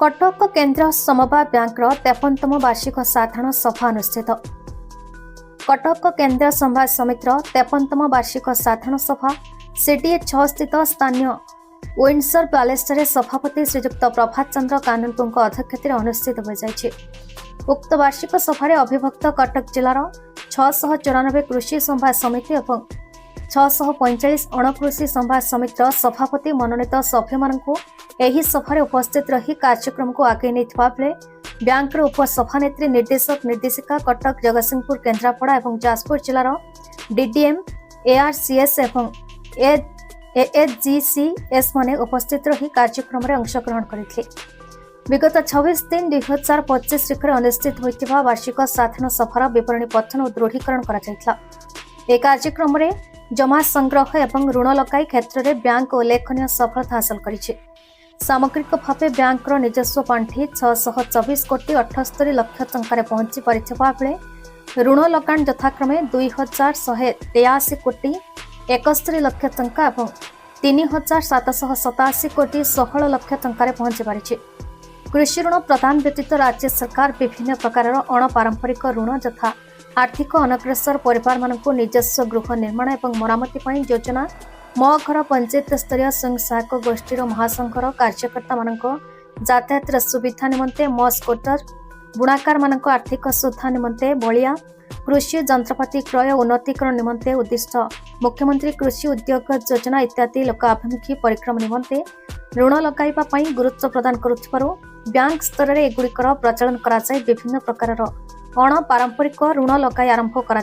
कटक केन्द्र समवाय बैंकर 53तम वार्षिक साधारण सभा अनुष्ठित। कटक केन्द्र समवाय समितिर 53तम वार्षिक साधारण सभा सीडीए 6 स्थित स्थानीय विंडसर पैलेस सभापति श्रीजुक्त प्रभात चंद्र कानूनगो अध्यक्षत अनुष्ठित हो जाइछि। उक्त वार्षिक सभार अभिभक्त कटक जिलार 694 कृषि समवाय समिति और 645 अणकृषि समवाय समितिर सभापति मनोनीत सभ्य मानू एही सभार उपस्थित रही कार्यक्रम को आगे नहीं बेले बैंक उपसभानेत्री निर्देशक निर्देशिका कटक जगतसिंहपुर केन्द्रापड़ा और जाजपुर जिलार डीडीएम एआरसीएस और एएचजीसीएस माने उपस्थित रही कार्यक्रम में अंशग्रहण करते। विगत 26/3/2025 तारिख अनुष्ठित होता वार्षिक साधारण सभार विवरणी पठन और दृढ़ीकरण कर कार्यक्रम में जमा संग्रह और ऋण लगाई क्षेत्र में बैंक उल्लेखनीय सफलता हासिल करिछि। सामग्रिक भाव बैंक निजस्व पांठि 624 कोटी 78 लाख टंकार पहुंची पारिथिबा बेले ऋण लगाण यथाक्रमे 2183 कोटी 71 लाख टंका और 3787 कोटी 16 लाख टंकार पहुंची पारिछि। कृषि ऋण प्रदान व्यतीत राज्य सरकार विभिन्न प्रकार अणपारंपरिक ऋण यथा आर्थिक अनग्रसर परिवार मानक निजस्व गृह निर्माण और मरामती पर योजना मो घर पंचायत स्तरीय स्वयं सहायक गोष्ठी महासंघर कार्यकर्ता मानक यातायात सुविधा निमंते मो स्कूटर बुणाकार मानक आर्थिक सुविधा निमंते बलिया कृषि जंत्रपाति क्रय उन्नतीकरण निमंते उद्दिष्ट मुख्यमंत्री कृषि उद्योग योजना इत्यादि लोकाभिमुखी परिक्रम निमंते ऋण लगाइबा पई गुरुत्व प्रदान करुथिबारु बैंक स्तर में एगुड़िकर प्रचलन कराई विभिन्न प्रकार अणपारंपरिक ऋण लगाई आरंभ कर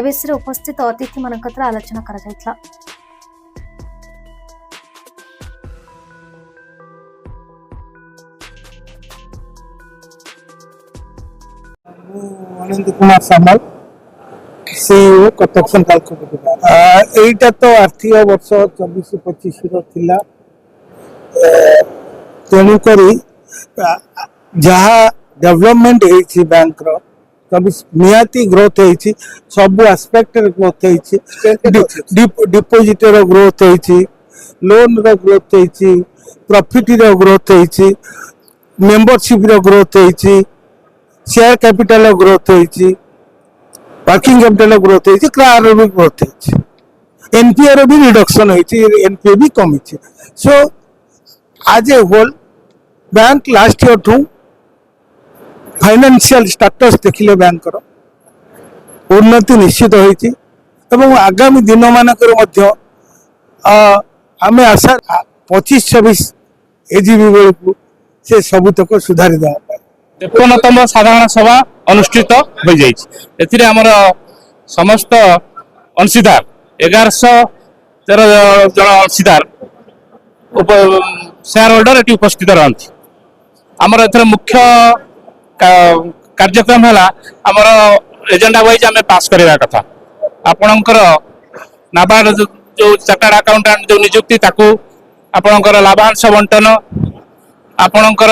विषय उपस्थित अतिथि मान आलोचना कर अनंत कुमार सामल सीईओ कटक सेंट्रल कोऑपरेटिव। एटा तो आर्थिक वर्ष 24-25 थिला तेणु करी जहाँ डेवलपमेंट होइछि बैंक रो निहाती ग्रोथ होइछि सब एस्पेक्ट रे ग्रोथ होइछि डिपोजिट रो ग्रोथ होइछि लोन रो ग्रोथ होइछि प्रॉफिट रो ग्रोथ होइछि मेंबरशिप रो ग्रोथ होइछि शेयर कैपिटल ग्रोथ होइछि वर्किंग कैपिटल ग्रोथ होइछि क्रार रो भी ग्रोथ होइछि एनपीए रो भी रिडक्शन होइछि एनपीए भी कम होइछि। सो आज ए होल बैंक लास्ट ईयर टू फाइनेंशियल स्टेटस देखिले बैंक उन्नति निश्चित होइछि एवं आगामी दिन मानकर मध्य आमे आशा 25-26 एजीबी बेलू से सबुतक सुधारी देवा 53तम साधारण सभा अनुष्ठित हो जाइछि। एथिरे हमर समस्त अंशीदार 1113 जन अंशीदार शेयर होल्डर एटी उपस्थित रहନ୍ତି। हमर एथरे मुख्य कार्यक्रम है आमर एजेंडा वाइज आम पास करवा कथा आपणकर नाबार्ड जो चार्टर्ड अकाउंटेंट जो नियुक्ति ताकू आपणकर लाभांश बंटन आपणकर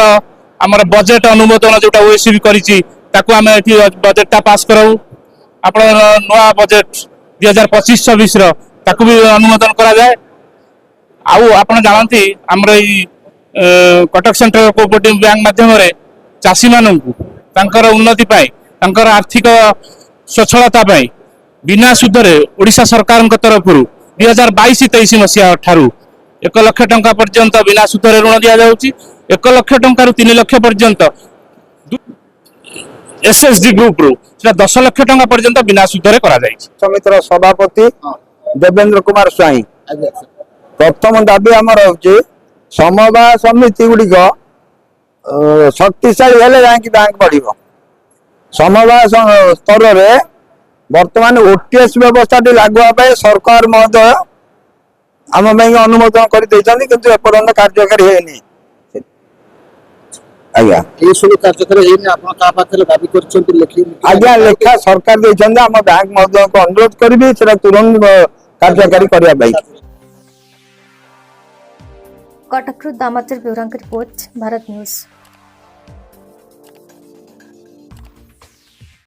आमर बजेट अनुमोदन जोटा ओएससी करिछि ताकू आम एठी बजेटटा पास कराऊ आपण नवा बजेट 2025-26 रो ताकू भी अनुमोदन करा जाए। आउ आपण जानती हमर ई कटक सेंट्रल कोऑपरेटिव बैंक माध्यम रे चाषी मानू तांकर उन्नति पाई तांकर आर्थिक स्वच्छलता पाई बिना सुधरे ओडिशा सरकार तरफ 2022-23 मसीहा ठारू 1 लाख टंका पर्यंत बिना सुधरे ऋण दिया जाउची 1 लाख टंका 3 लाख पर्यंत एसएसडी ग्रुप रो 10 लाख टंका पर्यंत बिना सुधरे करा जाइछि। समितिर सभापति देवेंद्र कुमार स्वाई प्रथम दाबी हमर होची समवाय समिति गुडी शक्तिशाली हेले जांकी बैंक बढ़िबो। समवाय स्तर रे वर्तमान ओटीएस व्यवस्था लागू पाए सरकार महोदय आम बैंक अनुमोदन कर देइछन्ती किंतु एपर्यंत कार्यकारी हेनी। आज्ञा ए सब कार्यकारी हेनी आपण का पाखरे दाबी करछन्ती लेखि आज्ञा लेखा सरकार देइछन्ती आम बैंक महोदय को अनुरोध करबी सेरा तुरंत कार्यकारी करिया भाई। Cuttack Damodar bureau report Bharat news.